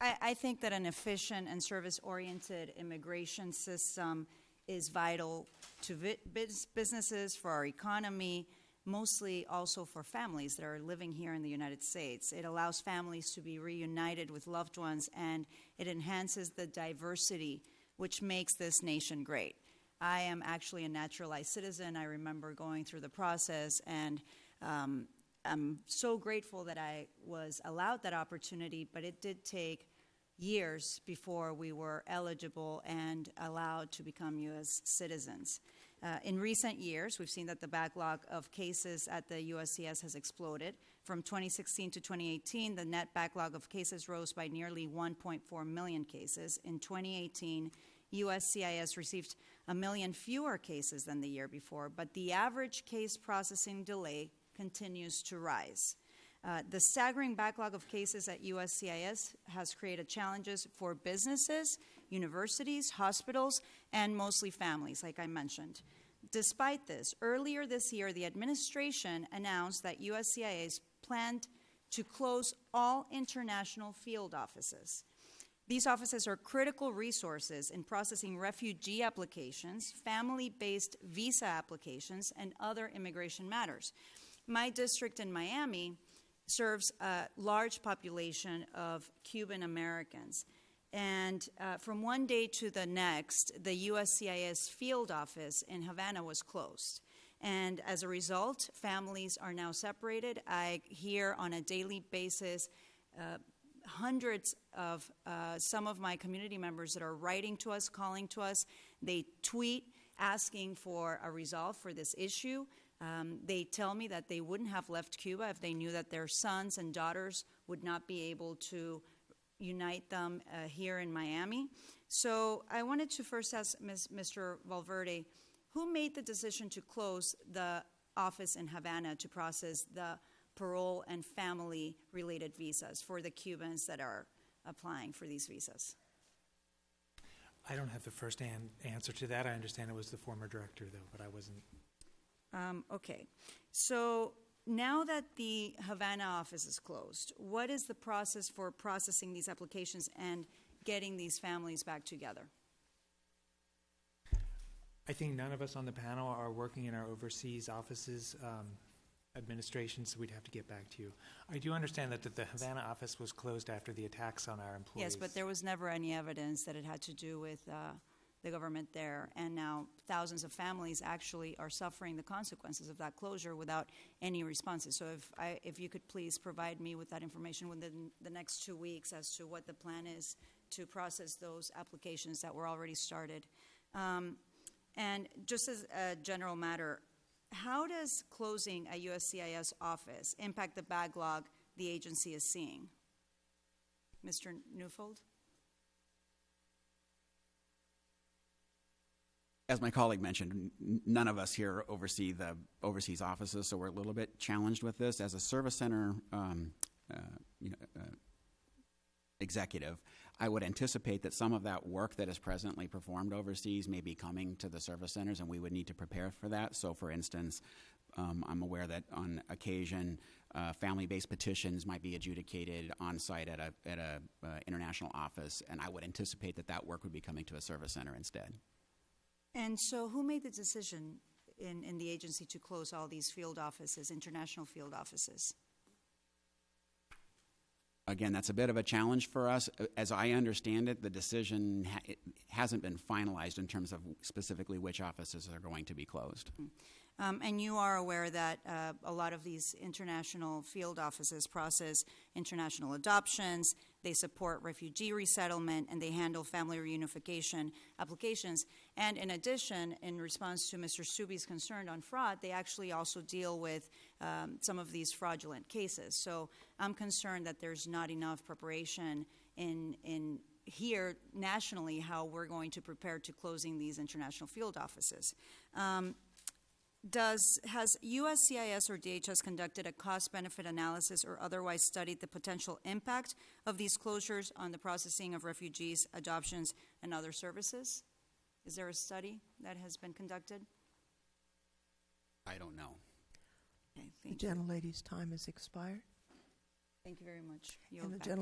I think that an efficient and service-oriented immigration system is vital to businesses, for our economy, mostly also for families that are living here in the United States. It allows families to be reunited with loved ones, and it enhances the diversity which makes this nation great. I am actually a naturalized citizen. I remember going through the process, and I'm so grateful that I was allowed that opportunity, but it did take years before we were eligible and allowed to become U.S. citizens. In recent years, we've seen that the backlog of cases at the USCIS has exploded. From 2016 to 2018, the net backlog of cases rose by nearly 1.4 million cases. In 2018, USCIS received 1 million fewer cases than the year before, but the average case processing delay continues to rise. The staggering backlog of cases at USCIS has created challenges for businesses, universities, hospitals, and mostly families, like I mentioned. Despite this, earlier this year, the administration announced that USCIS planned to close all international field offices. These offices are critical resources in processing refugee applications, family-based visa applications, and other immigration matters. My district in Miami serves a large population of Cuban Americans. And from one day to the next, the USCIS field office in Havana was closed. And as a result, families are now separated. I hear on a daily basis hundreds of some of my community members that are writing to us, calling to us. They tweet asking for a resolve for this issue. They tell me that they wouldn't have left Cuba if they knew that their sons and daughters would not be able to unite them here in Miami. So I wanted to first ask Mr. Valverde, who made the decision to close the office in Havana to process the parole and family-related visas for the Cubans that are applying for these visas? I don't have the first-hand answer to that. I understand it was the former director, though, but I wasn't. Okay. So now that the Havana office is closed, what is the process for processing these applications and getting these families back together? I think none of us on the panel are working in our overseas offices administration, so we'd have to get back to you. I do understand that the Havana office was closed after the attacks on our employees. Yes, but there was never any evidence that it had to do with the government there, and now thousands of families actually are suffering the consequences of that closure without any responses. So if you could please provide me with that information within the next 2 weeks as to what the plan is to process those applications that were already started. And just as a general matter, how does closing a USCIS office impact the backlog the agency is seeing? Mr. Newfold? As my colleague mentioned, none of us here oversee the overseas offices, so we're a little bit challenged with this. As a service center executive, I would anticipate that some of that work that is presently performed overseas may be coming to the service centers, and we would need to prepare for that. So, for instance, I'm aware that on occasion, family-based petitions might be adjudicated on site at a international office, and I would anticipate that that work would be coming to a service center instead. And so who made the decision in the agency to close all these field offices, international field offices? Again, that's a bit of a challenge for us. As I understand it, the decision it hasn't been finalized in terms of specifically which offices are going to be closed. And you are aware that a lot of these international field offices process international adoptions, they support refugee resettlement, and they handle family reunification applications. And in addition, in response to Mr. Subi's concern on fraud, they actually also deal with some of these fraudulent cases. So I'm concerned that there's not enough preparation in here nationally how we're going to prepare to closing these international field offices. Has USCIS or DHS conducted a cost-benefit analysis or otherwise studied the potential impact of these closures on the processing of refugees, adoptions, and other services? Is there a study that has been conducted? I don't know. Okay, The gentlelady's time has expired. Thank you very much. And the